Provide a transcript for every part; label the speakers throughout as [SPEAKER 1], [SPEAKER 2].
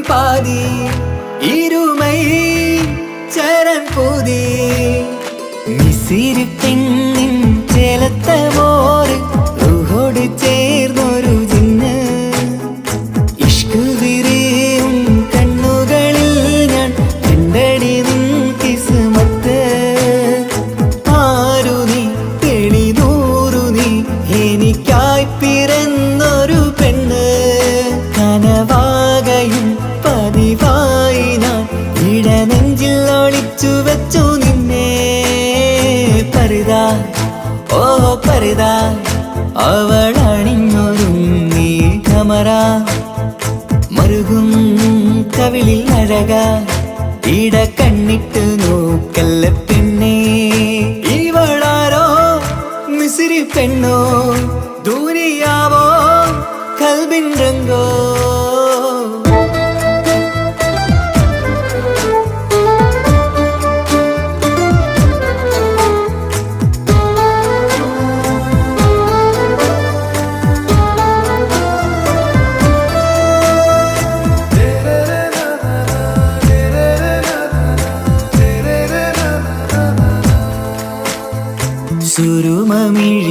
[SPEAKER 1] പാതി ഇരുമൈ ചരൻ പൂതി മിസിരി പെണ്ണിൻ ചേലത്ത മോറ് റൂഹോട് ചേർന്നൊരു ജിന്ന് ഇഷ്ക് വിരിയും കണ്ണുകളിൽ ഞാൻ കണ്ടടി നിൻ കിസ്മത്ത് ആരു നീ തെളിനൂറു നീ എനിക്കായി പിറന്നൊരു പെണ്ണ് കനവാകയും പതിവായി ഞാൻ ഇടനെഞ്ചിൽ ഒളിച്ചു വെച്ചു നിന്നെ പരിതാ ഓ പരിതാ അവളണിഞ്ഞൊരുങ്ങി കമറ മറുകും കവിളിൽ അഴക ഇട കണ്ണിട്ട് നോക്കല്ല പെണ്ണേ ഇവളാരോ മിസിരി പെണ്ണോ ദൂരിയാവോ കൽബിൻ രംഗോ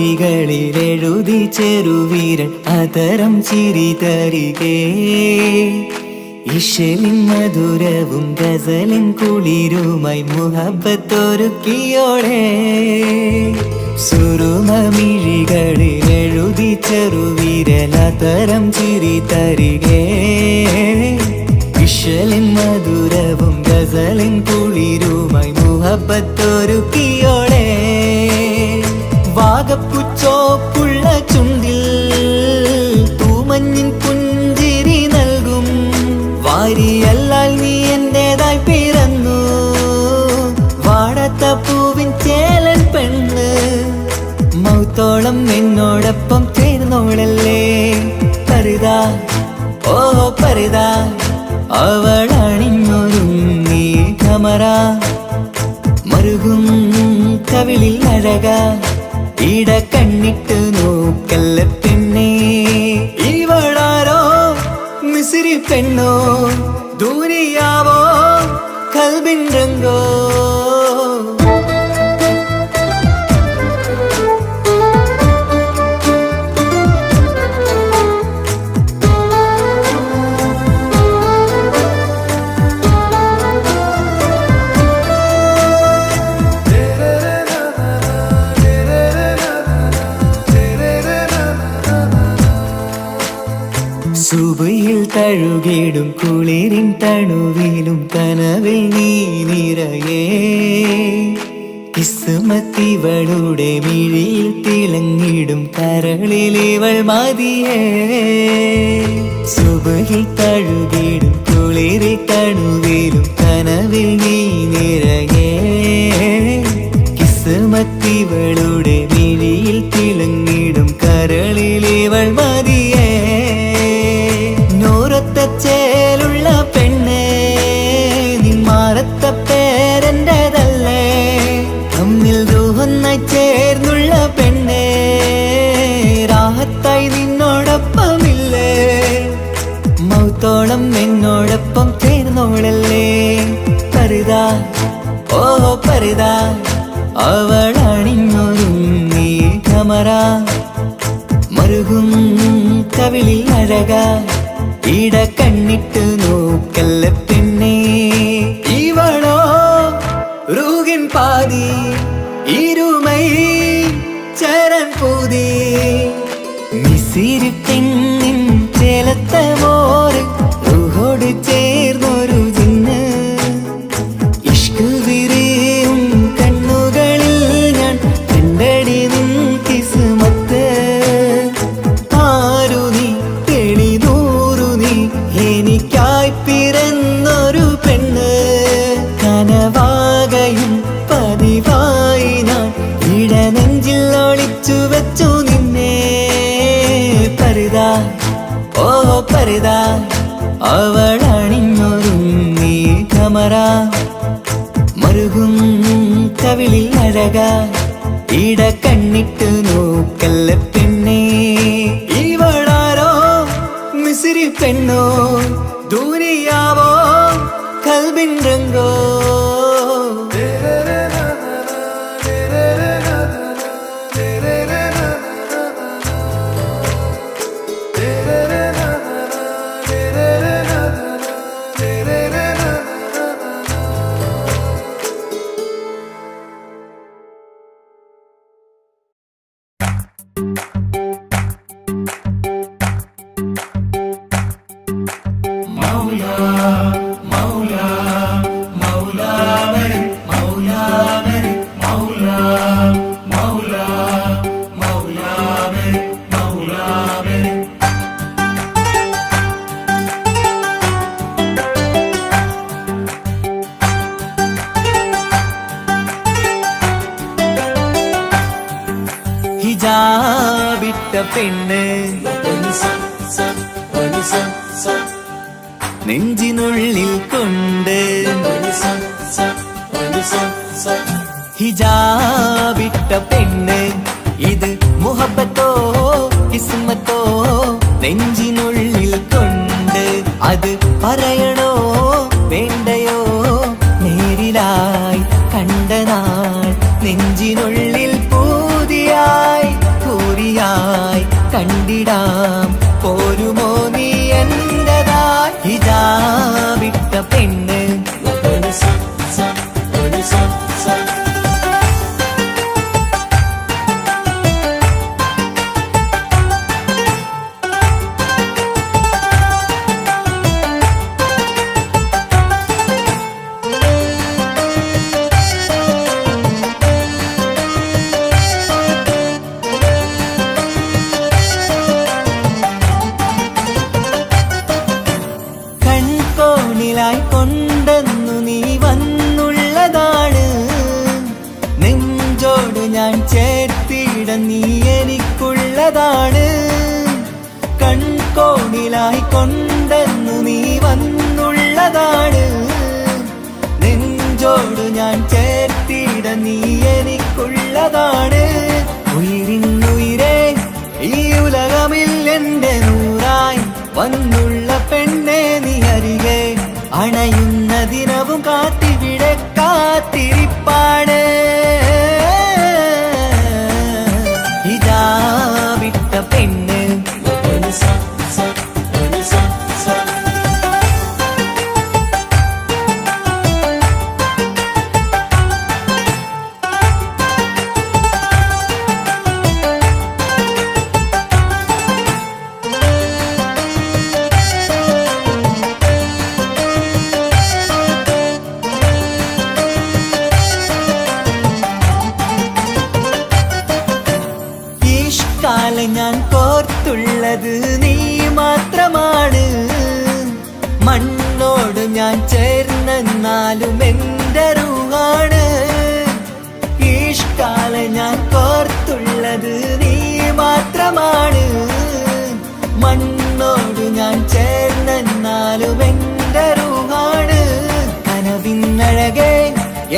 [SPEAKER 1] സുരുമമിഴികളിലെഴുതി ചെറുവീരൻ അതരം ചിരി തരികേ ഇശലിൻ മധുരവും ഗസലിൻ കുളിരുമായി മുഹബത്തൊരുക്കിയോളെ സുരുമമിഴികളിലെഴുതി ചെറുവീരൻ അതരം ചിരി തരികേ ഇശലിൻ മധുരവും ഗസലിൻ കുളിരുമായി മുഹബത്തൊരുക്കിയോളെ വാഗപ്പുച്ചോപ്പുള്ള ചുണ്ടിൽ തൂമഞ്ഞിൻ പുഞ്ചിരി നൽകും വാരിയല്ലാൽ നീ എന്റേതായി പിറന്നു വാടാത്ത പൂവിൻ ചേലൻ പെണ്ണ് മൗത്തോളം എന്നോടൊപ്പം ചേർന്നോളല്ലേ പരിതാ ഓ പരിതാ അവളണിഞ്ഞൊരുങ്ങി കമറ മറുകും കവിളിൽ അഴക ഇട കണ്ണിട്ട് നോക്കല്ല പെണ്ണേ ഇവളാരോ മിസിരി പെണ്ണോ ദൂരിയാവോ കൽബിൻ രംഗോ സുബയിൽ തഴുകിടും കുളിരിൻ തണുവിലും കനവിൽ നീ നിറയേ കിസ്മത്തിവളുടെ മിഴിയിൽ തിളങ്ങിടും കരളിലിവൾ മതിയേ സുബയിൽ തഴുകിടും കുളിരിൻ തണുവിലും കനവിൽ നീ നിറയേ കിസ്മത്തിവളുടെ മിഴിയിൽ തിളങ്ങിടും കരളിലിവൾ മതിയേ ചേലുള്ള പെണ്ണേ നിന്മാറത്ത പേരെന്റേതല്ലേ തമ്മിൽ ദൂഹൊന്നായി ചേർന്നുള്ള പെണ്ണേ രാഹത്തായി നിന്നോടൊപ്പമില്ലേ മൗത്തോളം എന്നോടൊപ്പം ചേർന്നോളല്ലേ പരിതാ ഓ പരിതാ അവളണിഞ്ഞൊരുങ്ങി കമറ മറുകും കവിളിൽ അഴക ഇട കണ്ണിട്ട് നോക്കല്ല പെണ്ണേ ഇവളോ റൂഹിൻ പാതി ഇരുമൈ ചരൻ പൂതി മിസിരി പെണ്ണിൻ ചേലത്ത മോറ് റൂഹോട് ചേർന്നൊരു ജിന്ന് ഇഷ്ക് വിരിയും കണ്ണുകളിൽ ഞാൻ കണ്ടടി നിൻ കിസ്മത്ത് ആരു നീ തെളിനൂറു നീ എനിക്കായി പിറന്നൊരു പെണ്ണ് കനവാകയും പതിവായി ഞാൻ ഇടനെഞ്ചിൽ ഒളിച്ചു വെച്ചു നിന്നെ പരിതാ ഓ പരിതാ അവളണിഞ്ഞൊരുങ്ങി കമറ മറുകും കവിളിൽ അഴക ഇട കണ്ണിട്ട് നോക്കല്ല പെണ്ണേ ഇവളാരോ മിസിരി പെണ്ണോ ദൂരിയാവോ കൽബിൻ രംഗോ ഹിജാബിട്ട പെണ്ണ് നെഞ്ചിനുള്ളിൽ കൊണ്ട് ഹിജാബിട്ട പെണ്ണ് ഇത് മുഹബത്തോ കിസ്മത്തോ നെഞ്ചിനുള്ളിൽ കൊണ്ട് അത് പറയണോ വേണ്ടയോ നേരിലായി കണ്ട നാൾ നെഞ്ചിനുള്ളിൽ പൂതിയായി പൂരിയായി കണ്ടിടാം പോരുമോ നീ എന്റതായി ഹിജാബിട്ട പെണ്ണ് കൊണ്ടെന്നു നീ വന്നുള്ളതാണ് നെഞ്ചോട് ഞാൻ ചേർത്തിട നീ എനിക്കുള്ളതാണ് കൺകോണിലായി കൊണ്ടെന്നു നീ വന്നുള്ളതാണ് നെഞ്ചോട് ഞാൻ ചേർത്തിട നീ എനിക്കുള്ളതാണ് ഉയിരിന്നുയിരേ ഈ ഉലകമിൽ എന്റെ നൂറായി വന്നുള്ള പെണ്ണെ നീ അരികെ അണയുന്ന ദിനവും കാത്തിവിടെ കാത്തിരിപ്പാണ് ഹിജാബിട്ട പെണ്ണ് കാലം ഞാൻ കോർത്തുള്ളത് നീ മാത്രമാണ് മണ്ണോട് ഞാൻ ചേർന്നെന്നാലും എന്റെ റൂഹാണ് ഈഷ്കാലം ഞാൻ കോർത്തുള്ളത് നീ മാത്രമാണ് മണ്ണോട് ഞാൻ ചേർന്നെന്നാലും എന്റെ റൂഹാണ് കനവിന്നഴകെ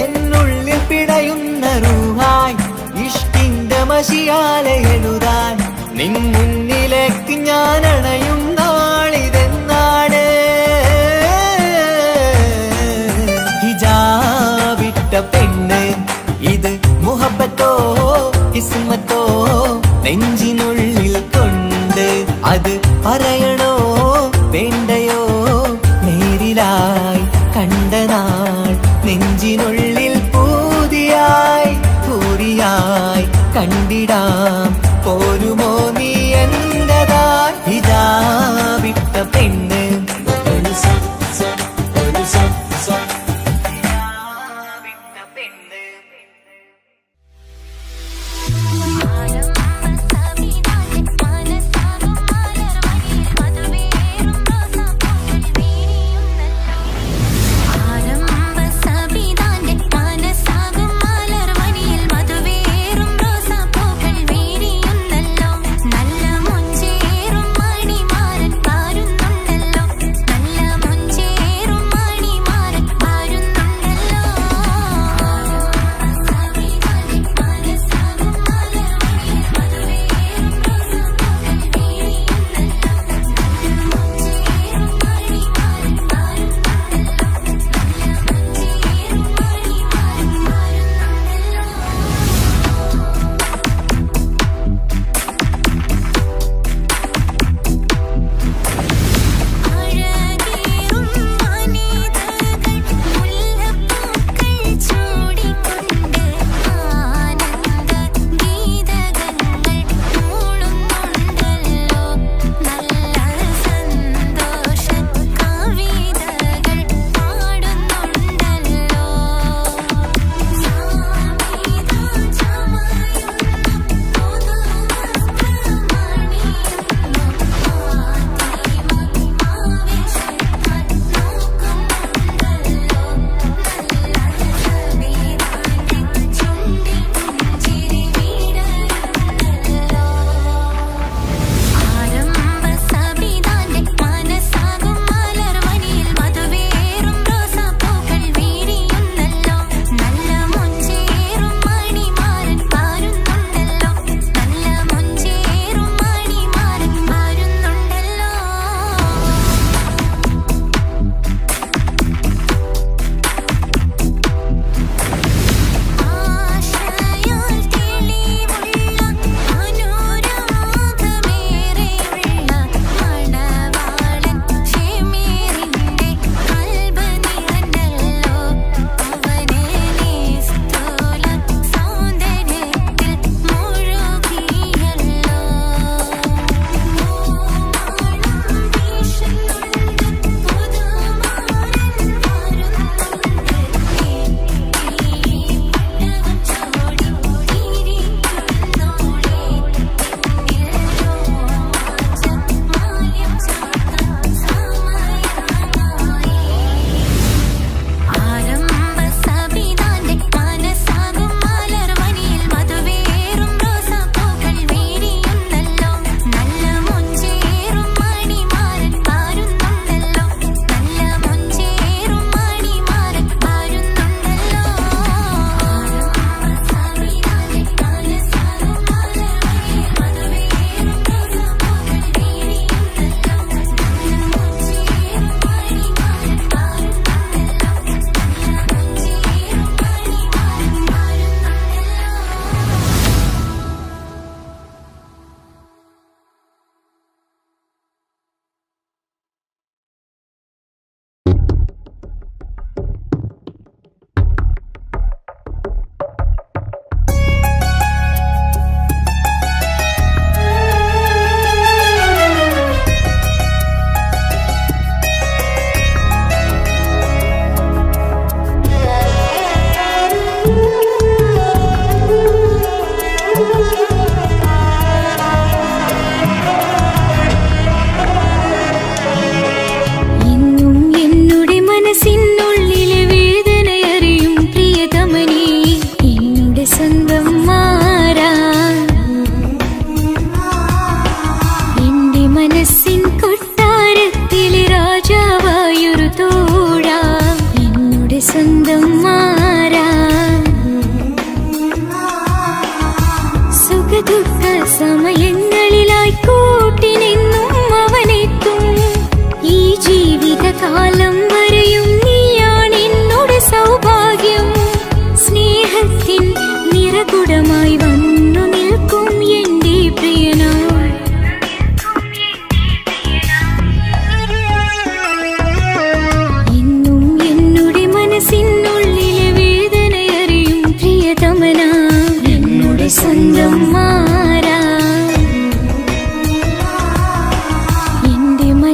[SPEAKER 1] എന്നുള്ളിൽ പിടയുന്ന റൂഹായി ഇഷ്കിന്റെ മഷിയാലെ എഴുതാൻ നിൻ മുന്നിലേക്ക് ഞാൻ അണയും നാളിതെന്നാണ് ഹിജാബിട്ട പെണ്ണ് ഇത് മുഹബത്തോ കിസ്മത്തോ നെഞ്ചിനുള്ളിൽ കൊണ്ട് അത് പറയണോ വേണ്ടയോ നേരിലായി കണ്ട നാൾ നെഞ്ചിനുള്ളിൽ പൂതിയായി പൂരിയായി കണ്ടിടാം പോരുമോ നീ എന്റതായി ഹിജാബിട്ട പെണ്ണ്
[SPEAKER 2] മനസാകും മലർവഴിയിൽ മധുവേ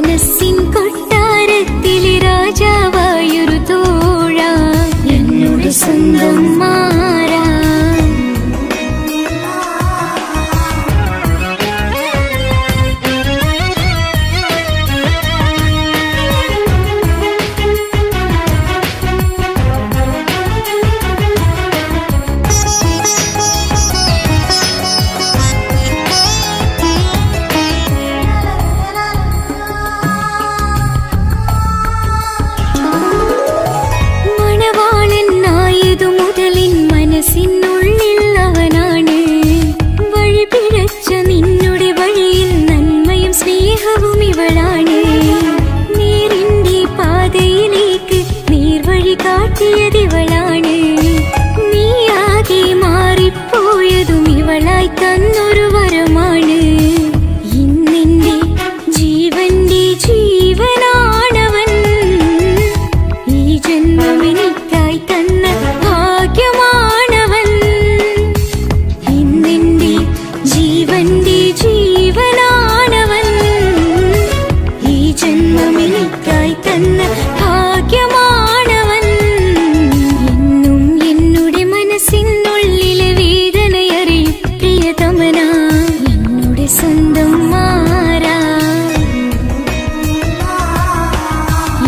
[SPEAKER 2] മനസ്സിൻ കൊട്ടാരത്തിലെ രാജാവായൊരു തോഴ എന്നോട് സ്വന്തം മാറാ. മനസ്സിനുള്ളിൽ അവനാണ് വഴി പിഴച്ച നിന്നുടെ വഴിയിൽ നന്മയും സ്നേഹവും ഇവളാണ്. നേരിന്റെ പാതയിലേക്ക് നേർവഴി കാട്ടിയതിവളാണ്. നീയാകെ മാറിപ്പോയതും ഇവളായി തന്നൊരു വരമാണ്. ഇന്നെന്റെ ജീവന്റെ ജീവനാണവൻ. ഈ ജന്മം എനിക്കായി തന്ന ഭാഗ്യമാണ്. ജീവനാണവൻ. ഈ ജന്മമെനിക്കായി തന്ന ഭാഗ്യമാണവൻ. എന്നും എന്നുടെ മനസ്സിനുള്ളിലെ വേദനയറിയും പ്രിയതമന എന്നുടെ സ്വന്തം മാറാ.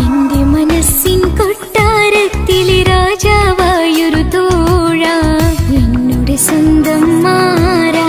[SPEAKER 2] എന്റെ മനസ്സിൻ കൊട്ടാരത്തിലെ രാജാവായൊരു തോഴ എന്നുടെ സ്വന്തം മാറാ.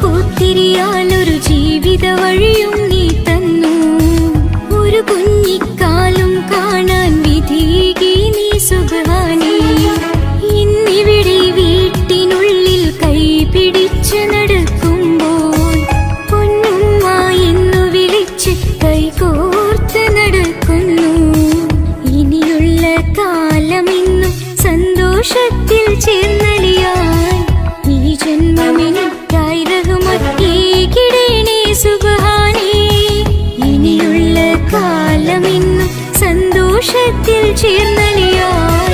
[SPEAKER 2] പൂത്തിരിയാലൊരു ജീവിത വഴിയും നീ തന്നു. ഒരു കുഞ്ഞിക്കാലും കാണാൻ വിധികി നീ സുബ്ഹാനേ. ഇന്നിവിടെ വീട്ടിനുള്ളിൽ കൈ പിടിച്ച് നടക്കുമ്പോൾ പൊന്നുമ്മ എന്നു വിളിച്ച് കൈകോർത്ത് നടക്കുന്നു. ഇനിയുള്ള കാലമെന്നും സന്തോഷത്തിൽ ചേർന്നലിയാൻ ഈ ജന്മമെനിക്കായി റഹ്മത്തേകിടേണേ സുബ്ഹാനേ. ഇനിയുള്ള കാലമെന്നും സന്തോഷത്തിൽ ചേർന്നലിയാൻ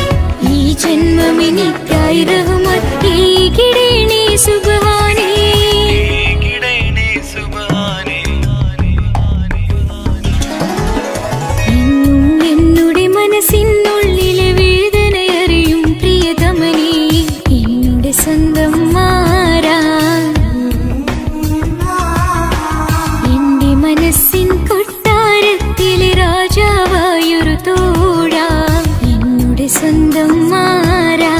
[SPEAKER 2] ഈ ജന്മമെനിക്കായി റഹ്മത്തേകിടേണേ സുബ്ഹാനേ. എന്നും എന്നുടെ മനസ്സിനുള്ളിലെ വേദനയറിയും പ്രിയതമനേ എന്നുടെ സ്വന്തം മാറാ. എന്റെ മനസ്സിൻ കൊട്ടാരത്തിലെ രാജാവായൊരു തോഴ എന്നുടെ സ്വന്തം മാറാ.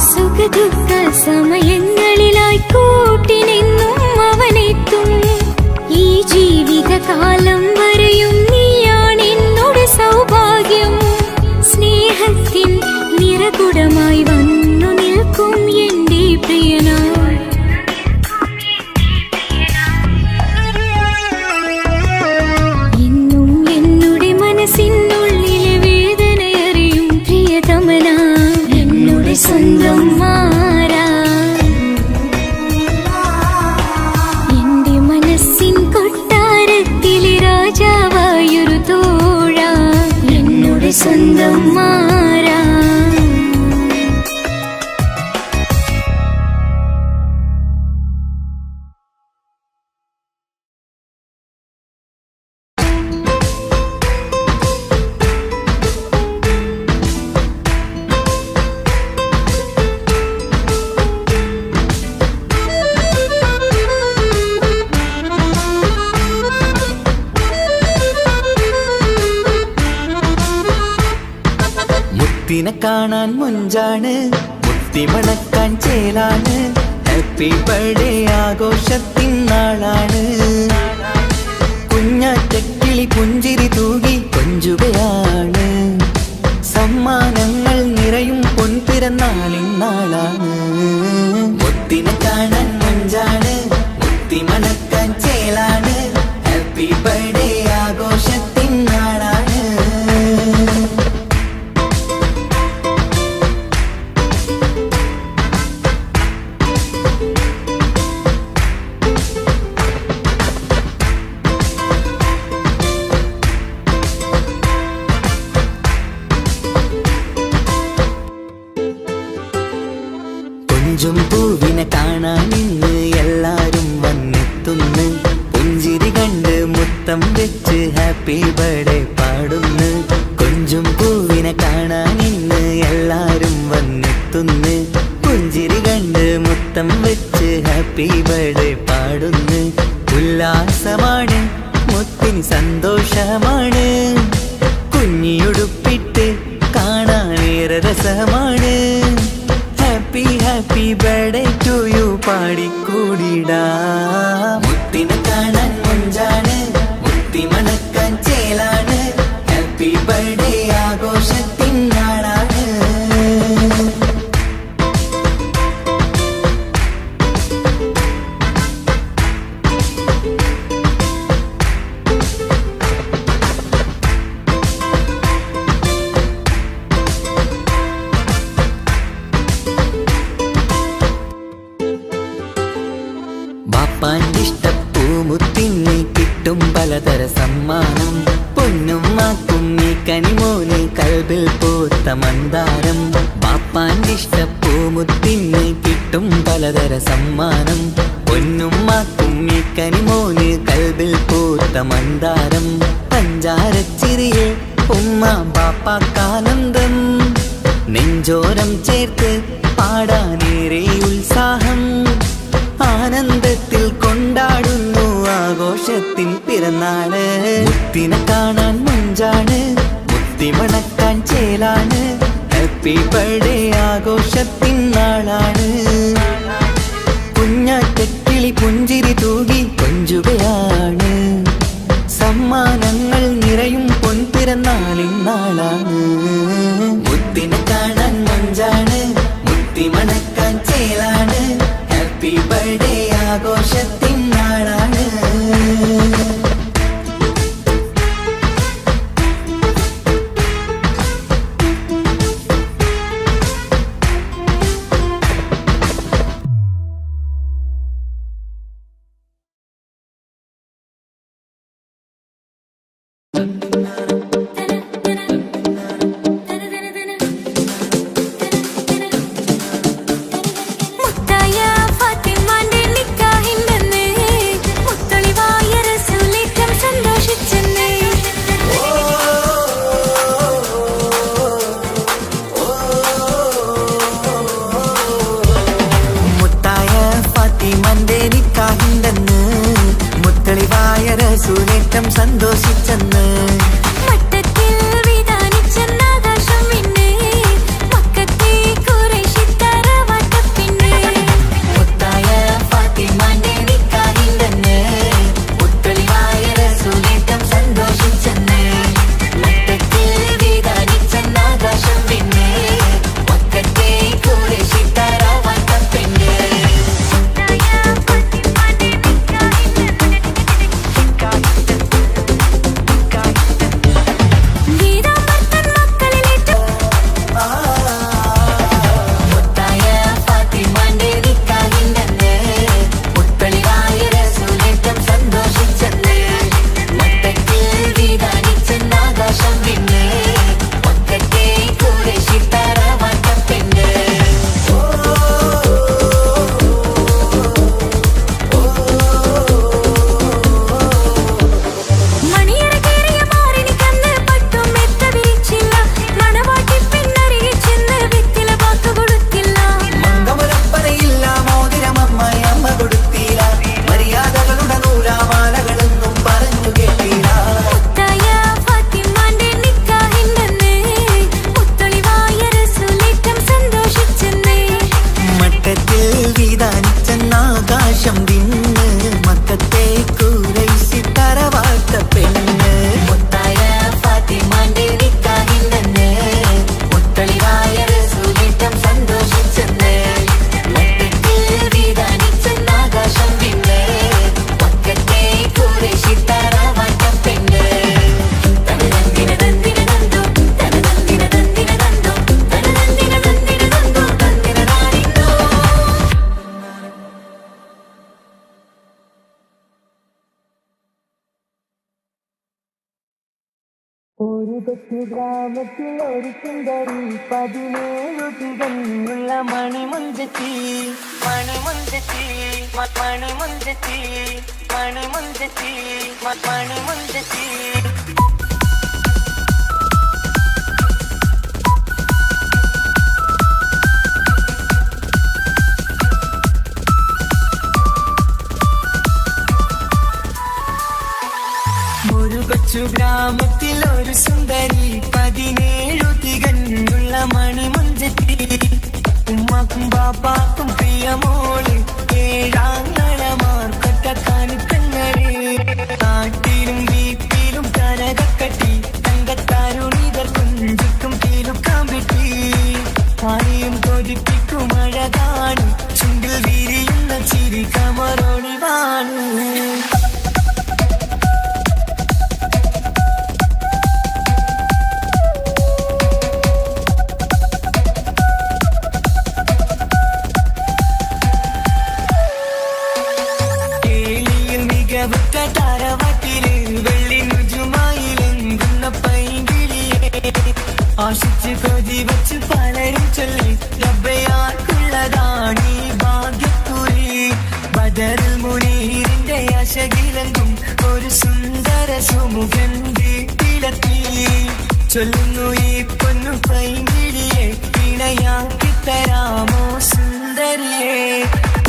[SPEAKER 2] സുഖദുഃഖ സമയങ്ങളിലായി കൂട്ടിനെന്നും അവനെത്തും. ഈ ജീവിതകാലം വരെയും നീയാണ് എന്നോട് സൗഭാഗ്യം. സ്നേഹത്തിൻ നിറകുടമായി വന്നു നിൽക്കും എന്റെ പ്രിയനാ. എന്നും എന്നുടെ മനസ്സിനുള്ളിലെ വേദനയറിയും പ്രിയതമന എന്നുടെ സ്വന്തം മാറാ. എന്റെ മനസ്സിൻ കൊട്ടാരത്തിലെ രാജാവായൊരു തോഴ എന്നുടെ സ്വന്തം മാറാ.
[SPEAKER 1] മുത്തിനെ കാണാൻ മുഞ്ചാണ്, മുത്തിമണക്കാൻ ചേലാണ്. Happy birthday ആഘോഷത്തിൻ നാളാണ്. കുഞ്ഞാറ്റക്കിളി പുഞ്ചിരി തൂകി കൊഞ്ചുകയാണ്. പൊൻപിറന്നാളിന്നാളാണ്. മുത്തിനെ കാണാൻ മഞ്ചാണ്, മുത്തി മണക്കാൻ ചേലാണ്. Happy birthday ആഘോഷത്തിൻ നാളാണ്. കൊഞ്ചും പൂവിനെ കാണാൻ ഇന്ന് എല്ലാരും വന്നെത്തുന്നു. പുഞ്ചിരി കണ്ട് മുത്തം വെച്ച് ഹാപ്പി ബർത്ത്ഡേ പാടുന്നു. കൊഞ്ചും പൂവിനെ കാണാൻ ഇന്ന് എല്ലാരും വന്നെത്തുന്നു. പുഞ്ചിരി കണ്ട് മുത്തം വെച്ച് ഹാപ്പി ബർത്ത്ഡേ പാടുന്നു. ഉല്ലാസമാണ്, മുത്തിന് സന്തോഷമാണ്. കുഞ്ഞിയുടുപ്പിട്ട് കാണാനേറെ രസമാണ്. Happy happy birthday to you പാടിക്കൂടിടാ. മുത്തിനെ കാണാൻ മഞ്ചാണ്, മുത്തി മണക്കാൻ ചേലാണ്. Happy birthday ആഘോഷത്തിൻ നാളാണ്. ബാപ്പാന്റെ ഇഷ്ടപ്പൂമുത്തിന് കിട്ടും പലതര സമ്മാനം. പൊന്നും മാക്കും ഈ കനിമോന് കൽബിൽ പൂത്ത മന്ദാരം. ബാപ്പാന്റെ ഇഷ്ടപ്പൂമുത്തിന് കിട്ടും പലതര സമ്മാനം. പൊന്നും മാക്കും ഈ കനിമോന് കൽബിൽ പൂത്ത മന്ദാരം. പഞ്ചാരച്ചിരിയെ ഉമ്മ ബാപ്പാക്കാനന്ദം. നെഞ്ചോരം ചേർത്ത് പാടാനേറെ ഉത്സാഹം. ആനന്ദത്തിൽ കൊണ്ടാടുന്നു ആഘോഷത്തിൻ പിറന്നാള്. മുത്തിനെ കാണാൻ മഞ്ചാണ്, മുത്തി മണക്കാൻ ചേലാണ്. Happy birthday ആഘോഷത്തിൻ നാളാണ്. കുഞ്ഞാറ്റക്കിളി പുഞ്ചിരി തൂകി കൊഞ്ചുകയാണ്. സമ്മാനങ്ങൾ നിറയും പൊൻപിറന്നാളിൻ നാളാണ്. മുത്തിനെ കാണാൻ മഞ്ചാണ്, മുത്തി മണക്കാൻ ചേലാണ്. Happy birthday ആഘോഷത്തിൻ നാളാണ്.
[SPEAKER 2] മുത്തായ ഫാത്തിമാന്റെ നിക്കാഹിന്റെന്ന് മുത്തളിവായ റസൂലേറ്റം സന്തോഷിച്ചെന്ന്.
[SPEAKER 1] മുത്തായ ഫാത്തിമന്റെ നിക്കാഹിന്റെന്ന് മുത്തളിവായ റസൂലേറ്റം സന്തോഷിച്ചെന്ന്.
[SPEAKER 2] മട്ടത്തിൽ വിധാനിച്ചെന്നാകാശം പിന്നെ മക്കത്തെ ഖുറൈശിത്താര വട്ടപ്പിന്നെ.
[SPEAKER 1] മുത്തായ ഫാത്തിമന്റെ നിക്കാഹിന്റെന്ന് മുത്തളിവായ റസൂലേറ്റം സന്തോഷിച്ചെന്ന്. മട്ടത്തിൽ വിധാനിച്ചെന്നാകാശം പിന്നെ മക്കത്തെ ഖുറൈശിത്താര വട്ടപ്പിന്നെ.
[SPEAKER 2] മുത്തായ ഫാത്തിമാന്റെ നിക്കാഹിന്റെന്ന്
[SPEAKER 1] കൊച്ചു ഗ്രാമത്തിൽ ഒരു സുന്ദരി 17 തികഞ്ഞുള്ള മണിമുഞ്ചത്തി മണിമുഞ്ചത്തി മണിമുഞ്ചത്തി മണിമുഞ്ചത്തി മണിമുഞ്ചത്തി കൊച്ചു ഗ്രാമത്തിൽ ഒരു സുന്ദരി 17 തികഞ്ഞുള്ള മണിമുഞ്ചത്തി ഉമ്മാക്കും ബാപ്പാക്കും പ്രിയമോള് 7 കണിക്കങ്ങളെ നാട്ടിലും വീട്ടിലും കനകക്കട്ടി തങ്കത്താരുണിതർ കുഞ്ചിക്കും കീലുക്കാൻ വിട്ടി ആരെയും കൊതിപ്പിക്കും അഴകാണ് ചുണ്ടിൽ വിരിയുന്ന ചിരി കമറൊളിവാണ് താരവട്ടില് വെള്ളി നുജുമായിലെങ്കുന്ന പൈങ്കിളിയെ ആശിച്ച് കൊതി വച്ച് പലരും ചൊല്ലി റബ്ബയാർക്കുള്ളതാണീ ഭാഗ്യക്കുറി ബദറുൽ മുനീറിന്റെ അശകിലെങ്കും ഒരു സുന്ദര സുമുഖൻ വീട്ടിലെത്തി ചൊല്ലുന്നു ഈ പൊന്നു പൈങ്കിളിയെ ഇണയാക്കി തരാമോ സുന്ദരിയെ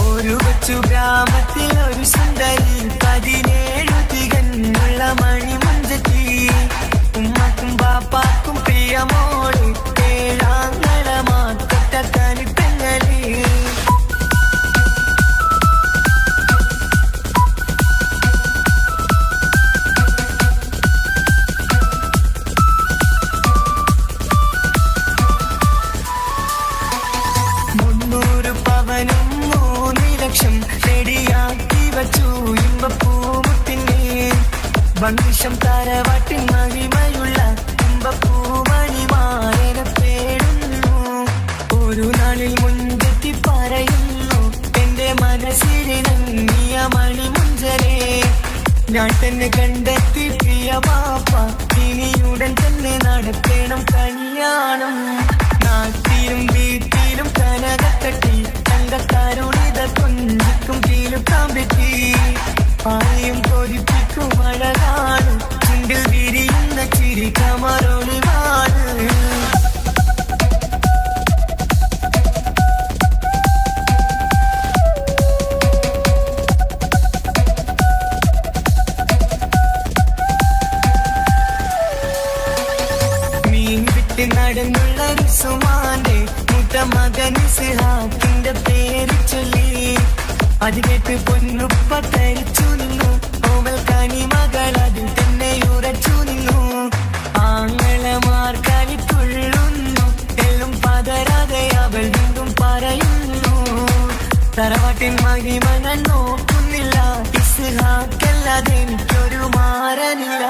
[SPEAKER 1] ഒരു കൊച്ചു ഗ്രാമത്തിൽ ഒരു സുന്ദരി 17 തികഞ്ഞുള്ള മണിമുഞ്ചത്തി ഉമ്മാക്കും ബാപ്പാക്കും പ്രിയമോള് 7 കണിക്കങ്ങളെ പവനും 3 ലക്ഷം റെഡിയാക്കി വച്ചു ഇമ്പപ്പൂമുട്ടിനെ വംശം താരവാട്ടിൻ മഹിമയുള്ള ഇമ്പപ്പൂമണിമാരനെ തേടുന്നു ഒരു നാളിൽ മുൻപെത്തി പറയുന്നു എന്റെ മനസ്സിലിണങ്ങിയ മണിമുഞ്ചനെ ഞാൻ തന്നെ കണ്ടെത്തി പ്രിയ പാപ്പ ഇനിയുടൻ തന്നെ നടത്തണം കല്യാണം നാട്ടിലും വീട്ടിലും കനകക്കട്ടി തങ്കത്താരുണിത കുഞ്ചിക്കും കീലുക്കാൻ പറ്റി ആരെയും കൊതിപ്പിക്കും അഴകാണ് ചുണ്ടിൽ വിരിയുന്ന ചിരി കമറൊളിവാണ് മീൻ വിട്ട് നടന്നുള്ള സുമാന്റെ മുത്ത മകൻ സിഹാക്കിന്റെ പേര് ചൊല്ലി അത് കേട്ട് പൊന്നുപ്പ തരിച്ചു നിന്നു ഓമൽ കനി മകൾ അതിൽ തന്നെ ഉറച്ചു നിന്നു ആങ്ങളമാർ കനി തുള്ളുന്നു എല്ലും പതരാതെ അവൾ വീണ്ടും പറയുന്നു തറവാട്ടിൻ മഹിമ ഞാൻ നോക്കുന്നില്ല ഇസ്ഹാക്കല്ലാതെ എനിക്കൊരു മാറനില്ല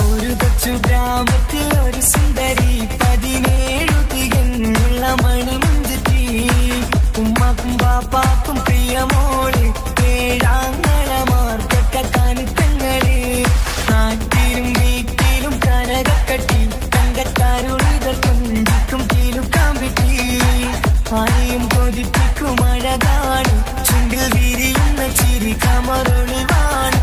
[SPEAKER 1] ഒരു കൊച്ചു ഗ്രാമത്തിൽ ഒരു സുന്ദരി 17 തികഞ്ഞുള്ള മണിമുഞ്ചത്തി ഉമ്മാക്കും ബാപ്പാക്കും പ്രിയമോള് 7 കണിക്കങ്ങളെ നാട്ടിലും വീട്ടിലും കനകക്കട്ടി തങ്കത്താരുണിതർ കുഞ്ചിക്കും കീലുക്കാൻ വിട്ടി ആരെയും കൊതിപ്പിക്കും അഴകാണ് ചുണ്ടിൽ വിരിയുന്ന ചിരി കമറൊളിവാണ്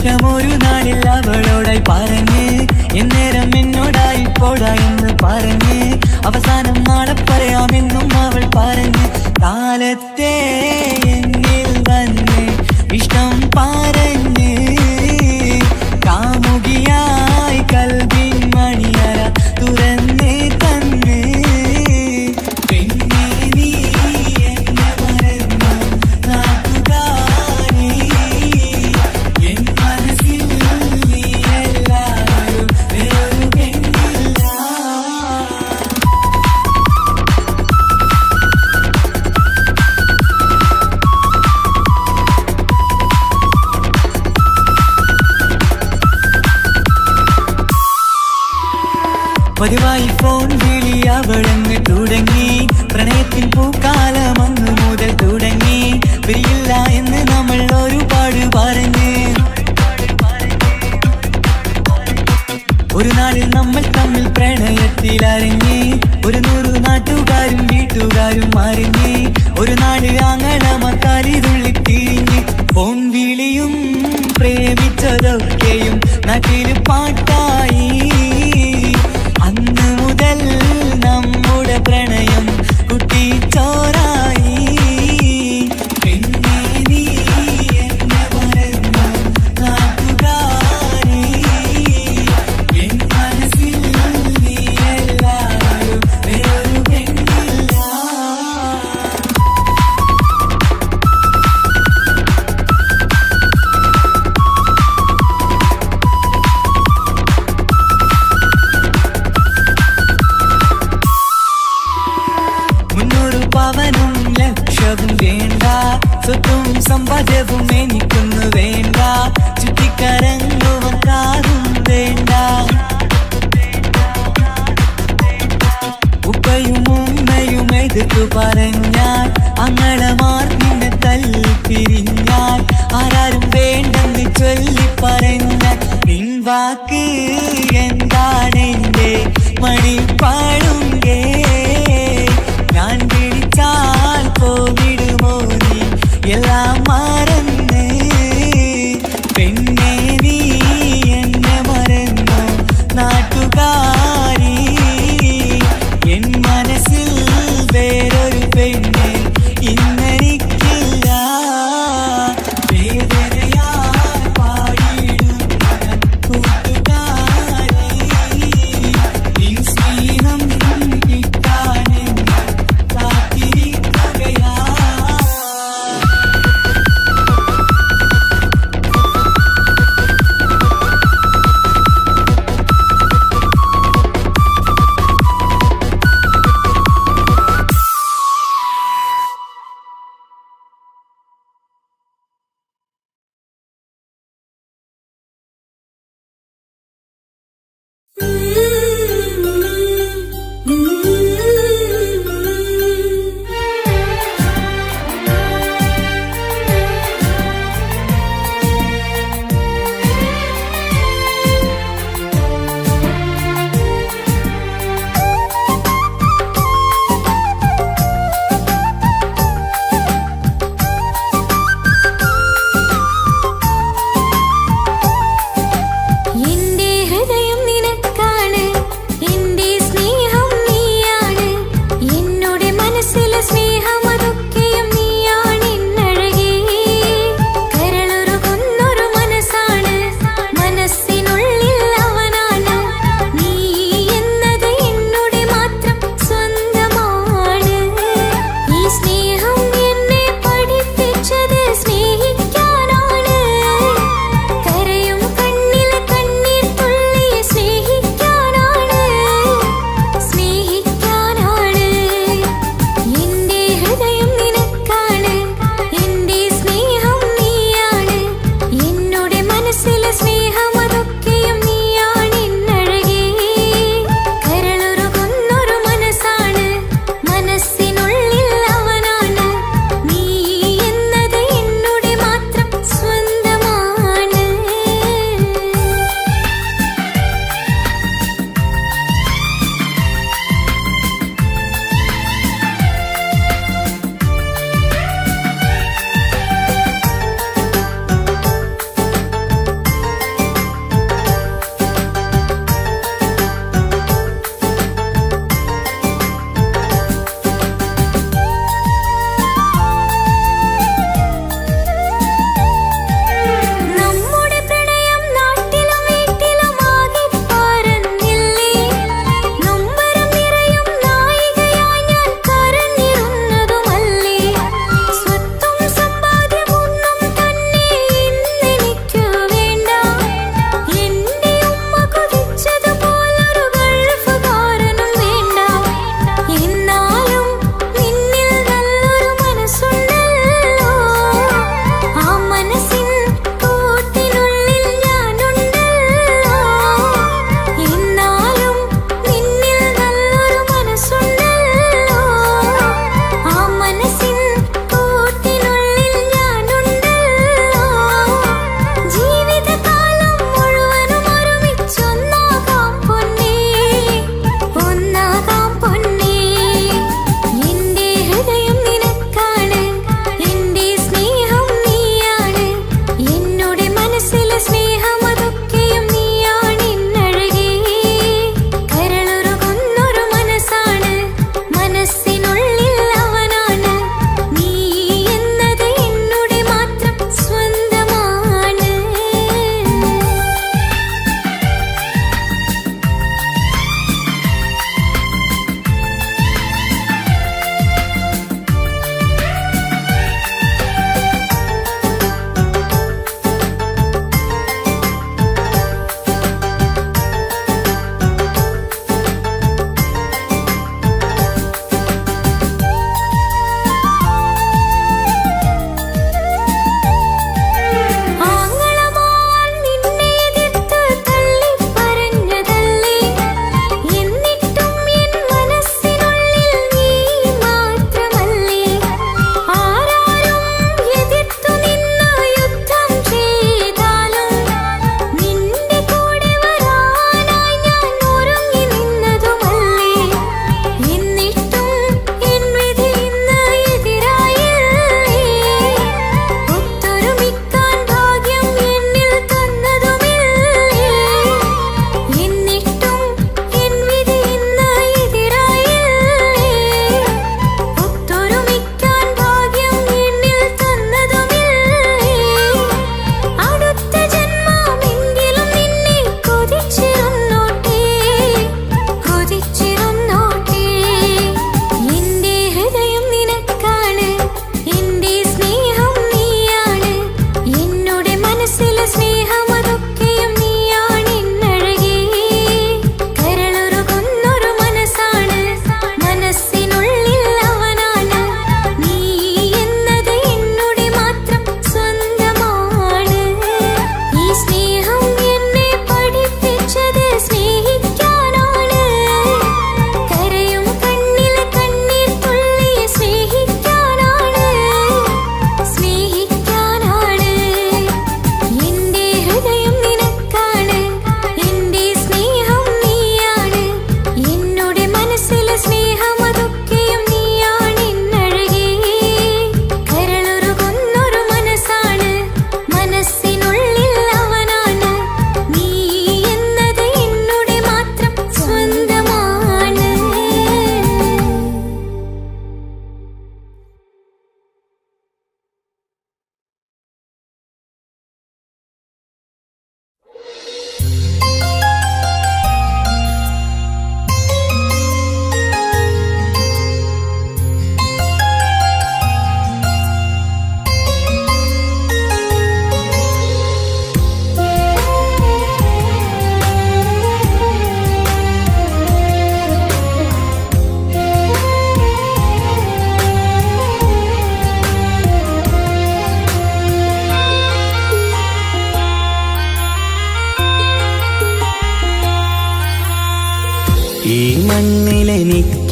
[SPEAKER 1] ഇഷ്ടമൊരു നാളിൽ അവളോടായി പറഞ്ഞ് എന്നേരം എന്നോടായി പോടാ എന്ന് പറഞ്ഞ് അവസാനം നാളെ പറയാമെന്നും അവൾ പറഞ്ഞ് കാലത്തെ എന്നിൽ വന്ന് ഇഷ്ടം പറഞ്ഞ് കാമുകിയായി കൽവിൻ മണിയറ തുറന്ന് തന്ന് പിന്നെ നീ എന്നെ മറന്നു നാട്ടുകാരി എൻ മനസ്സിൽ നീ എല്ലാവരും വേറൊരു പെണ്ണില്ല. പതിവായി ഫോൺ വിളി അവളങ്ങ് തുടങ്ങി പ്രണയത്തിൻ പൂക്കാലം അന്ന് മുതൽ തുടങ്ങി പിരിയില്ല എന്ന് നമ്മൾ ഒരുപാട് പറഞ്ഞ് ഒരു നാളിൽ നമ്മൾ തമ്മിൽ പ്രണയത്തിൽ അറിഞ്ഞ് 100 നാട്ടുകാരും വീട്ടുകാരും അറിഞ്ഞ് ഒരു നാട് ആങ്ങളമക്കാലിതുള്ളി തിരിഞ്ഞ് ഫോൺ വിളിയും പ്രേമിച്ചതൊക്കെയും നാട്ടിൽ പാട്ടായി അന്ന് മുതൽ നമ്മുടെ പ്രണയം കുട്ടിച്ചോറായി പിന്നെ നീ എന്നെ മറന്നു നാട്ടുകാരി എൻ മനസ്സിൽ നീ എല്ലാവരും വേറൊരു പെണ്ണില്ല. പവനും ലക്ഷവും വേണ്ട സ്വത്തും സമ്പാദ്യവും എനിക്കൊന്നു വേണ്ട ചുറ്റിക്കറങ്ങുവാൻ കാറും വേണ്ട ഉപ്പയും ഉമ്മയും എതിർത്തു പറഞ്ഞാൽ അങ്ങളമാർ നിന്നെ തല്ലി പിരിഞ്ഞാൽ ആരാരും വേണ്ടെന്ന് ചൊല്ലി പറഞ്ഞാൽ നിൻ വാക്ക് എന്താണെന്റെ മണിപ്പാടുങ്കേ ഞാൻ വിളിച്ചാൽ പോവിടുമോ നീ എല്ലാം മറന്ന് പെണ്ണെ നീ എന്നെ മറന്നു നാട്ടുകാരി എൻ മനസ്സിൽ വേറൊരു പെണ്ണ് ഇന്നെനിക്കില്ല വേദനയാൽ പാടിയിടുന്ന കൂട്ടുകാരി നിൻ സ്നേഹം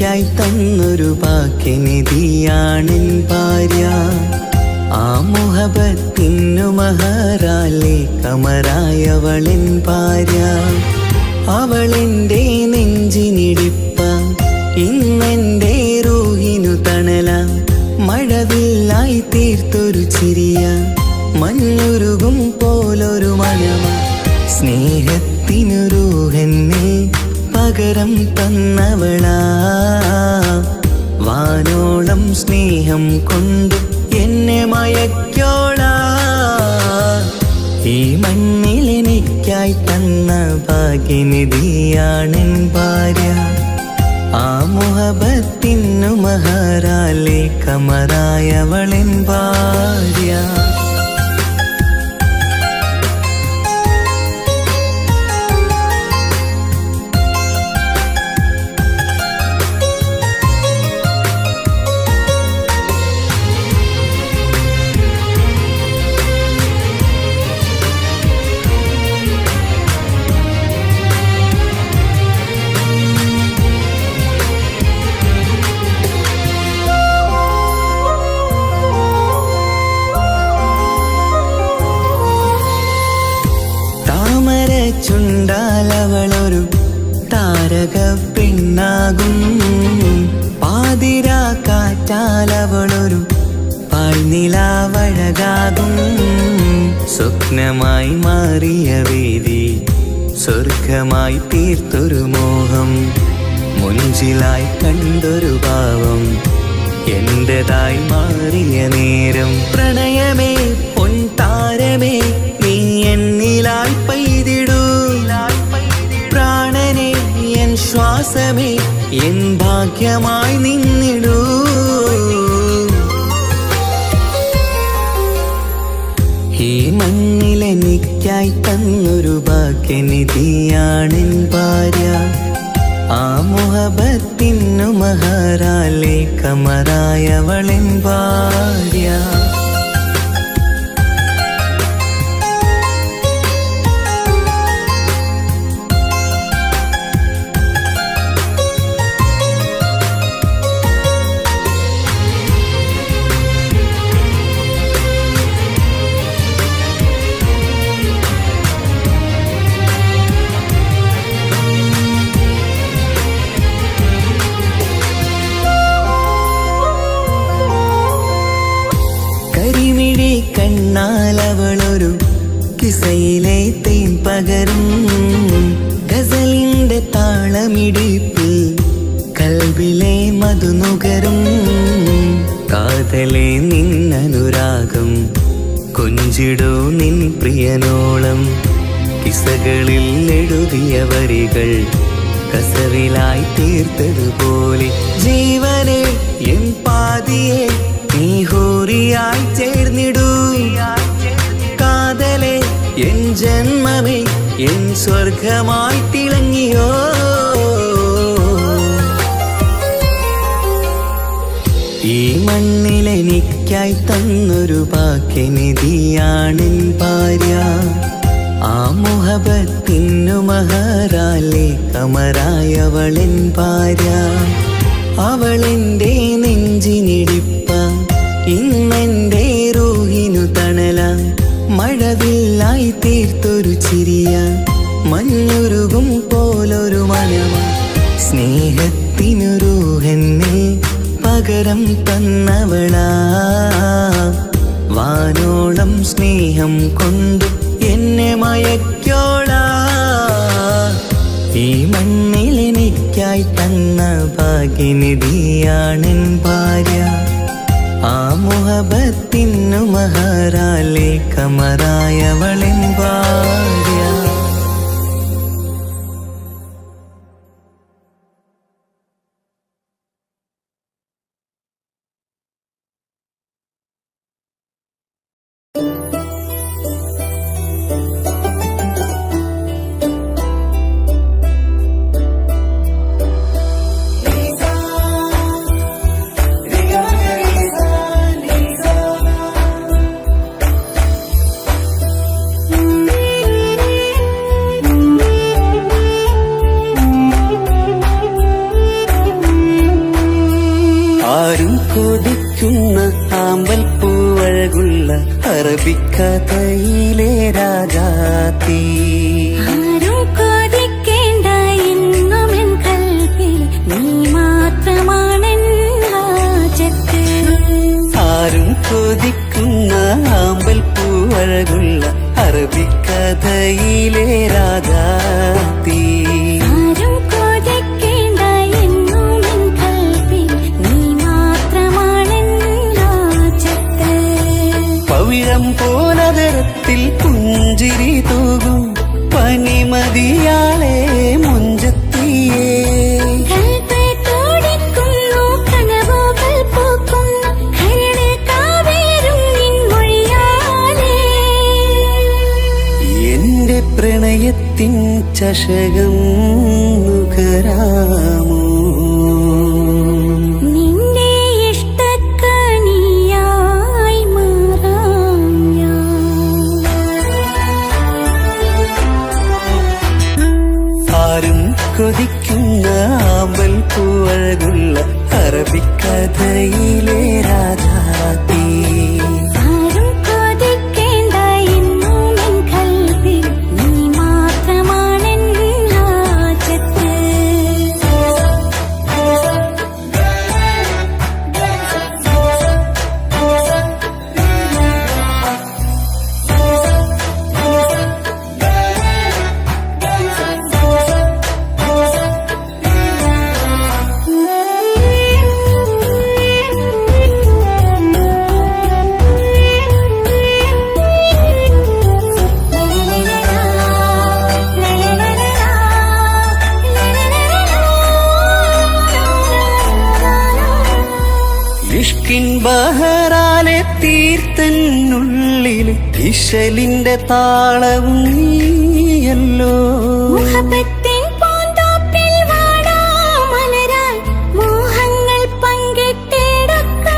[SPEAKER 1] എനിക്കായി തന്നൊരു ഭാഗ്യനിധിയാണെൻ ഭാര്യ. ആ മുഹബത്തിനു മഹറാലെ കമറായവളെൻ ഭാര്യ. അവളെൻ്റെ നെഞ്ചിനിടിപ്പ, ഇന്നെൻ്റെ റൂഹിനു തണല. മഴവില്ലായി തീർത്തൊരു ചിരിയ, മഞ്ഞുരുകും പോലൊരു മനമ. സ്നേഹത്തിനു റൂഹെന്നെ പകരം തന്നവളാ. വാനോളം സ്നേഹം കൊണ്ട് എന്നെ മയക്കോളാ. ഈ മണ്ണിൽ എനിക്കായി തന്ന ഭാഗ്യനിധിയാണെൻ ഭാര്യ. ആ മുഹബത്തിനു മഹറാലെ കമറായവളെൻ ഭാര്യ. ചുണ്ടാലവളൊരു താരക പെണ്ണാകും. പാതിരാ കാറ്റാലവളൊരു പാൽനിലാവഴകാകും. സ്വപ്നമായി മാറിയ വേദി സ്വർഗമായി തീർത്തൊരു മോഹം. മുഞ്ചിലായി കണ്ടൊരു ഭാവം എന്റേതായി മാറിയ നേരം. പ്രണയമേ പൊൻതാരമേ നീ എന്നിലായി പെയ്തിടൂ. പ്രാണനെ എൻ ശ്വാസമേ എൻ ഭാഗ്യമായി നിന്നിടൂ. ഈ മണ്ണിൽ എനിക്കായി തന്നൊരു ഭാഗ്യനിധിയാണെൻ ഭാര്യ. ആ മുഹബത്തിനു മഹറാലെ കമറായവളെൻ ഭാര്യ. കണ്ണാലവളൊരു കിസയിലെ തേൻ പകരും. ഗസലിന്റെ താളമിടിപ്പിൽ കൽബിലെ മധുനുകരും. കാതലെ നിന്നനുരാഗം കൊഞ്ചിടൂ നിൻ പ്രിയനോളം. കിസകളിൽ എഴുതിയ വരികൾ കസവിലായി തീർത്തതുപോലെ. ജീവനെ എൻ പാതിയെ നീ ഹൂറിയായി ചേർന്നിടൂ. കാതലെ എൻ ജന്മമേ എൻ സ്വർഗമായി തിളങ്ങിയോ. ഈ മണ്ണിൽ എനിക്കായി തന്നൊരു ഭാഗ്യനിധിയാണെൻ ഭാര്യ. ആ മുഹബത്തിനു മഹറാലെ കമറായവളെൻ ഭാര്യ. അവളെൻ്റെ നെഞ്ചിനിടിപ്പ, ഇന്നെൻ്റെ റൂഹിനു തണല. മഴവില്ലായി തീർത്തൊരു ചിരിയ, മഞ്ഞുരുകും പോലൊരു മനമ. സ്നേഹത്തിനു റൂഹെന്നെ പകരം തന്നവളാ. വാനോളം സ്നേഹം കൊണ്ട് എന്നെ മയക്കോളാ. ഈ മണ്ണിൽ എനിക്കായി തന്ന ഭാഗ്യനിധിയാണെൻ ഭാര്യ. ആ മുഹബത്തിനു മഹറാലെ കമറായവളെൻ ഭാര്യ. ആമ്പൽ പൂവഴകുള്ള അറബിക്കഥയിലെ രാജാത്തി.
[SPEAKER 2] ആരും കൊതിക്കേണ്ട എന്നുമെൻ കൽവിൽ നീ മാത്രമാണെൻ ഹാജത്ത്.
[SPEAKER 1] ആരും കൊതിക്കുന്ന ആമ്പൽ പൂവഴകുള്ള അറബിക്കഥയിലെ രാജാത്തി.
[SPEAKER 2] ആരും കൊതിക്കേണ്ട എന്നുമെൻ കൽവിൽ നീ മാത്രമാണെൻ ഹാജത്ത്.
[SPEAKER 1] പവിഴം പോലതരത്തിൽ പുഞ്ചിരി തൂകും പനിമതിയാളെ മുഞ്ചത്തിയേ.
[SPEAKER 2] കൽബ് തുടിക്കുന്നു, കനവുകൾ പൂക്കുന്നു, കരളിൽ കാവേരും നിൻ മൊഴിയാലേ.
[SPEAKER 1] എന്റെ പ്രണയത്തിൻ ചഷകം നുകരാമോ?
[SPEAKER 2] നിന്റെ ഇഷ്ടക്കനിയായി മാറാം ഞാൻ.
[SPEAKER 1] ആരും കൊതിക്കുന്ന ആമ്പൽ പൂവഴകുള്ള അറബിക്കഥയിലെ രാജാത്തി.
[SPEAKER 2] ആരും കൊതിക്കേണ്ട എന്നുമെൻ കൽവിൽ നീ മാത്രമാണെൻ ഹാജത്ത്.
[SPEAKER 1] ഇഷ്കിൻ ബഹറാലെ തീർത്തന്നുള്ളിൽ ഇശലിന്റെ താളവും നീയല്ലോ.
[SPEAKER 2] മുഹബത്തിൻ പൂന്തോപ്പിൽ വാടാമലരായി മോഹങ്ങൾ പങ്കിട്ടെടുക്കാം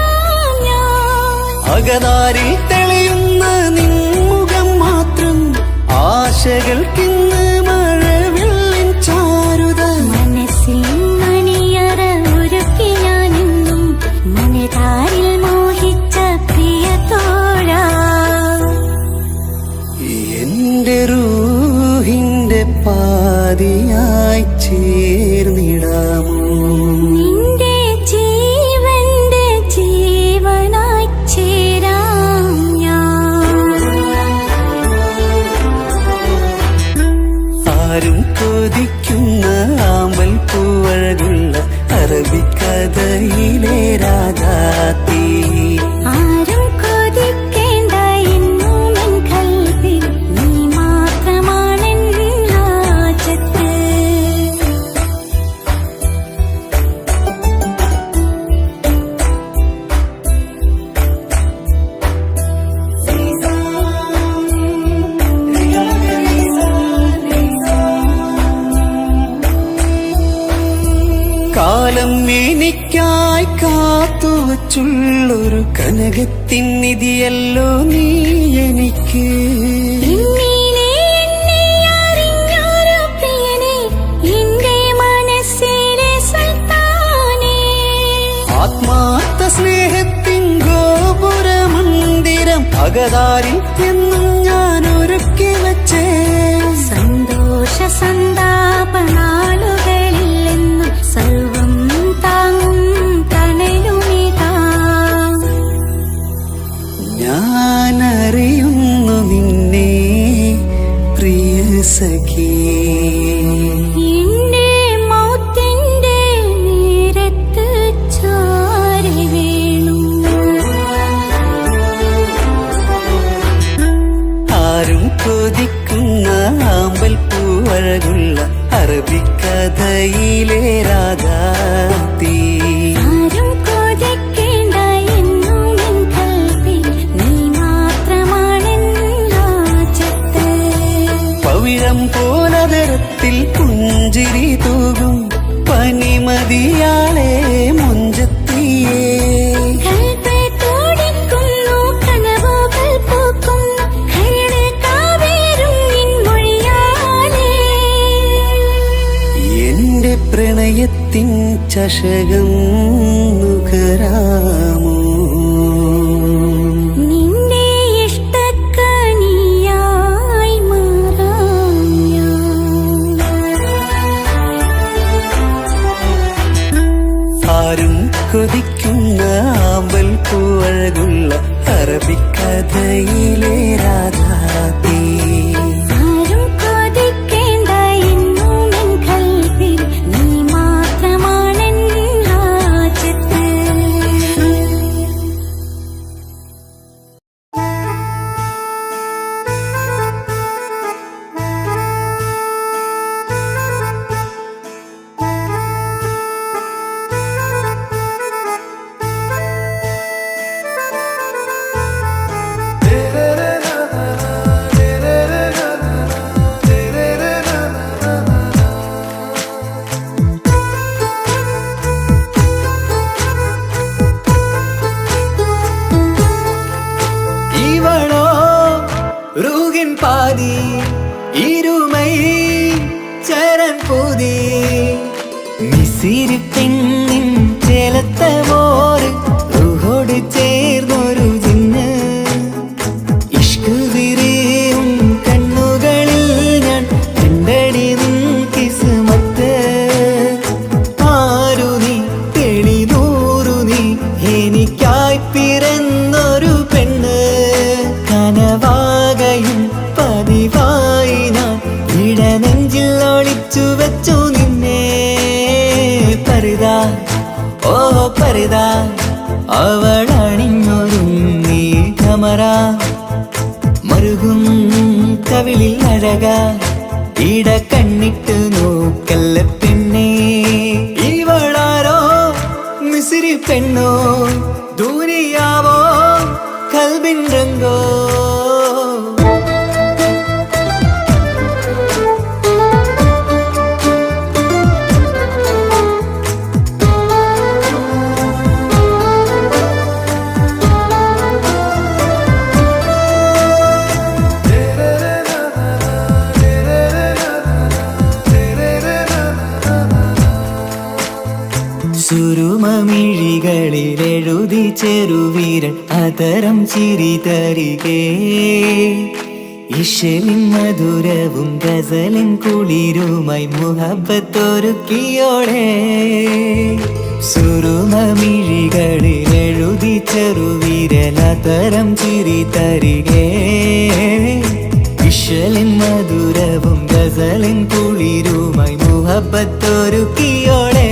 [SPEAKER 2] ഞാൻ.
[SPEAKER 1] അകതാരിൽ തെളിയുന്ന നിൻമുഖം മാത്രം ആശകൾക്കിന്ന് മഴവില്ലിൻ ചാരുത.
[SPEAKER 2] മനസ്സിൻ മണിയറ ഒരുക്കി ഞാനെന്നും മനതാരിൽ മോഹിച്ച പ്രിയതോഴാ.
[SPEAKER 1] എന്റെ റൂഹിന്റെ പാതിയായി ചേർന്നിടാമോ?
[SPEAKER 2] നിന്റെ ജീവന്റെ ജീവനായി ചേരാം ഞാൻ.
[SPEAKER 1] ആരും കൊതിക്കുന്ന ആമ്പൽ പൂവഴകുള്ള അറബിക്കഥയിലെ രാജാത്തി.
[SPEAKER 2] ആരും കൊതിക്കേണ്ട എന്നുമെൻ കൽവിൽ നീ മാത്രമാണെൻ ഹാജത്ത്.
[SPEAKER 1] കാലം എനിക്കായി കാത്തുവച്ചുള്ളൊരു കനകത്തിൻ നിധിയല്ലോ നീ എനിക്ക്.
[SPEAKER 2] എന്നിലെ എന്നെ അറിഞ്ഞൊരു പ്രിയനെ, എന്റെ മനസ്സിലെ സുൽത്താനേ.
[SPEAKER 1] ആത്മാർത്ഥ സ്നേഹത്തിൻ ഗോപുരമന്ദിരം അകതാരിൽ എന്നും ഞാൻ ഒരുക്കി വച്ചേ.
[SPEAKER 2] സന്തോഷ സന്താപ നാളുകളിൽ എന്നും സർവം താങ്ങും തണലുമിതാ.
[SPEAKER 1] ഞാനറിയുന്നു നിന്നെ പ്രിയ സഖി.
[SPEAKER 2] എന്റെ മൗത്തിന്റെ നേരത്ത് ചാരി വീണു.
[SPEAKER 1] ആരും കൊതിക്കുന്ന ആമ്പൽ പൂവഴകുള്ള അറബിക്കഥയിലെ രാജാത്തി.
[SPEAKER 2] ആരും കൊതിക്കേണ്ട എന്നുമെൻ കൽവിൽ നീ മാത്രമാണെൻ ഹാജത്ത്.
[SPEAKER 1] പവിഴം പോലതരത്തിൽ പുഞ്ചിരി തൂകും പനിമതിയാളെ മുഞ്ചത്തിയേ.
[SPEAKER 2] കൽബ് തുടിക്കുന്നു, കനവുകൾ പൂക്കുന്നു, കരളിൽ കാവേരും നിൻ മൊഴിയാലേ.
[SPEAKER 1] എന്റെ പ്രണയത്തിൻ ചഷകം നുകരാമോ? അഴകുള്ള അറബിക്കഥയിലെ രാധാതീ.
[SPEAKER 2] ആരും കൊതിക്കേണ്ട എന്നും എൻ കൽബിൽ നീ മാത്രമാണെൻ ഹാജത്ത്.
[SPEAKER 1] இவளோ ரூகின் பாதி இருமை சரண் பூதி മിസിരി പെണ്ണിൻ ചേലത്ത മോര് റൂഹോട് ചേർന്നൊരു ജിന്ന് ഇഷ്ക് വിരിയും കണ്ണുകളിൽ ഞാൻ കണ്ടടി നിൻ കിസ്മത്ത്. ആരു നീ തെളിനൂറു നീ എനിക്കായി പിറന്നൊരു പെണ്ണ്. കനവാകയും പതിവായി ഞാൻ ഇടനെഞ്ചിൽ ഒളിച്ചു വെച്ചു നിന്നെ. പരിതാ ഓ പരിതാ അവളണിഞ്ഞൊരുങ്ങി കമറ മറുകും കവിളിൽ അഴക ഇട കണ്ണിട്ട് നോക്കല്ല പെണ്ണേ. ഇവളാരോ മിസിരി പെണ്ണോ ദൂരിയാവോ കൽബിൻ രംഗോ. സുരുമമിഴികളിൽ എഴുതി ചെറുവീരൻ അതരം ചിരി തരികേ. ഇശലിൻ മധുരവും ഗസലിൻ കുളിരുമായി മുഹബത്തൊരുക്കിയോടെ. സുരുമമിഴികളിൽ എഴുതി ചെറുവീരൻ അതരം ചിരി തരികേ. ഇശലിൻ മധുരവും ഗസലിൻ കുളിരുമായി മുഹബത്തൊരുക്കിയോടെ.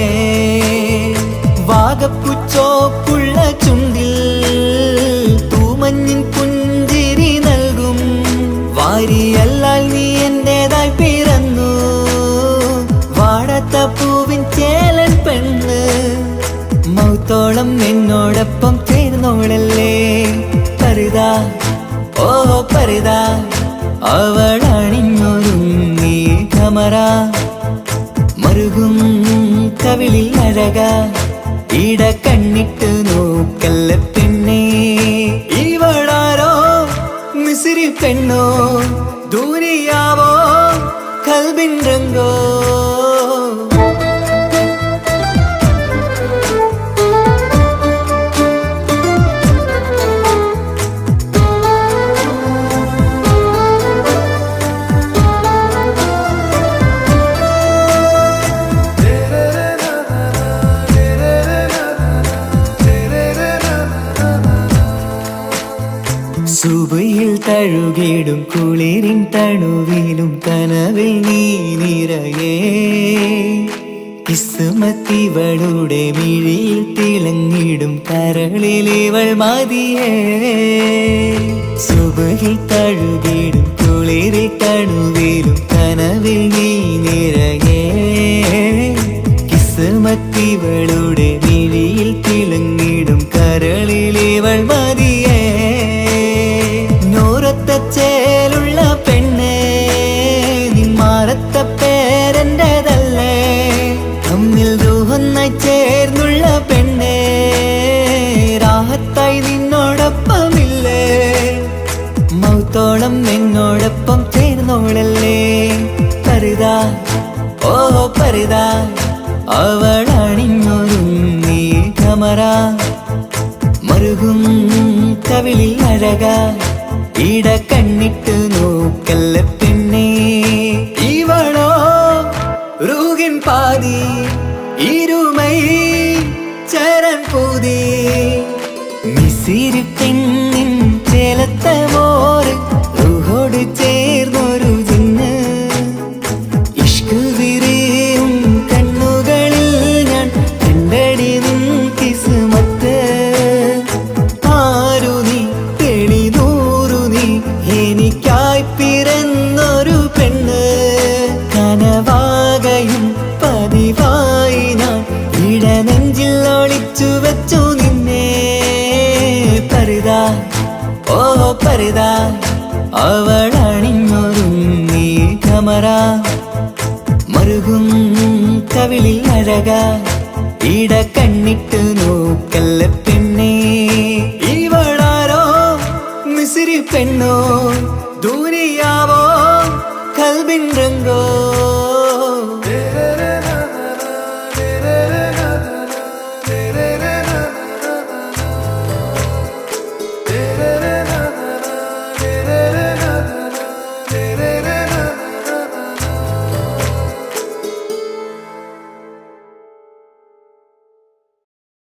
[SPEAKER 1] വാഗപ്പുച്ചോപ്പുള്ള ചുണ്ടിൽ തൂമഞ്ഞിൻ പുഞ്ചിരി നൽകും. വാരിയല്ലാൽ നീ എന്റേതായി പിറന്നു വാടാത്ത പൂവിൻ ചേലൻ പെണ്ണ്. മൗത്തോളം എന്നോടൊപ്പം ചേർന്നോളല്ലേ പരിതാ ഓ പരിതാ അവളണിഞ്ഞൊരുങ്ങി കമറ മറുകും കവിളിൽ അഴക ഇട കണ്ണിട്ട് നോക്കല്ല പെണ്ണേ. ഇവളാരോ മിസിരി പെണ്ണോ ദൂരിയാവോ കൽബിൻ രംഗോ. സുബയിൽ തഴുകിടും കുളിരിൻ തണുവിലും കനവിൽ നീ നിറയേ. കിസ്മത്തിവളുടെ മിഴിയിൽ തിളങ്ങിടും കരളിലിവൾ മതിയേ. സുബയിൽ തഴുകിടും കുളിരിൻ തണുവിലും കനവിൽ നീ നിറയേ. കിസ്മത്തിവളുടെ മിഴിയിൽ തിളങ്ങിടും കരളിലിവൾ മതിയേ. ചേലുള്ള പെണ്ണേ നിന്മാറത്ത പേരെൻ്റെതല്ലേ. തമ്മിൽ ദൂഹൊന്നായി ചേർന്നുള്ള പെണ്ണേ രാഹത്തായി നിന്നോടൊപ്പമില്ലേ. മൗത്തോളം എന്നോടൊപ്പം ചേർന്നോളല്ലേ പരിതാ ഓ പരിതാ അവളണിഞ്ഞൊരുങ്ങി കമറ മറുകും കവിളിൽ അഴക ഇട കണ്ണിട്ട് നോക്കല്ല പെണ്ണേ. ഇവളോ റൂഹിൻ പാതി ഇരുമൈ ചരൺ പൂതി മിസിരി മിസിരി പെണ്ണിൻ ചേലത്തെ മോര് റൂഹോട് ചേർന്നൊരു ജിന്ന് ഇഷ്ക് വിരിയും കണ്ണുകളിൽ ഞാൻ കണ്ടടി നിൻ കിസ്മത്ത് ആരു നീ തെളിനൂറു നീ എനിക്കായി പിറന്നൊരു പെണ്ണ് കനവാകയും പതിവായി ഞാൻ ഇടനെഞ്ചിൽ ഒളിച്ചു വെച്ചു നിന്നെ പരിതാ ഓ പരിതാ അവളണിഞ്ഞൊരുങ്ങി കമറ മറുകും കവിളിൽ അഴക ഇട കണ്ണിട്ട് നോക്കല്ല പെണ്ണേ ഇവളാരോ മിസിരി പെണ്ണോ ദൂരിയാവോ കൽബിൻ രംഗോ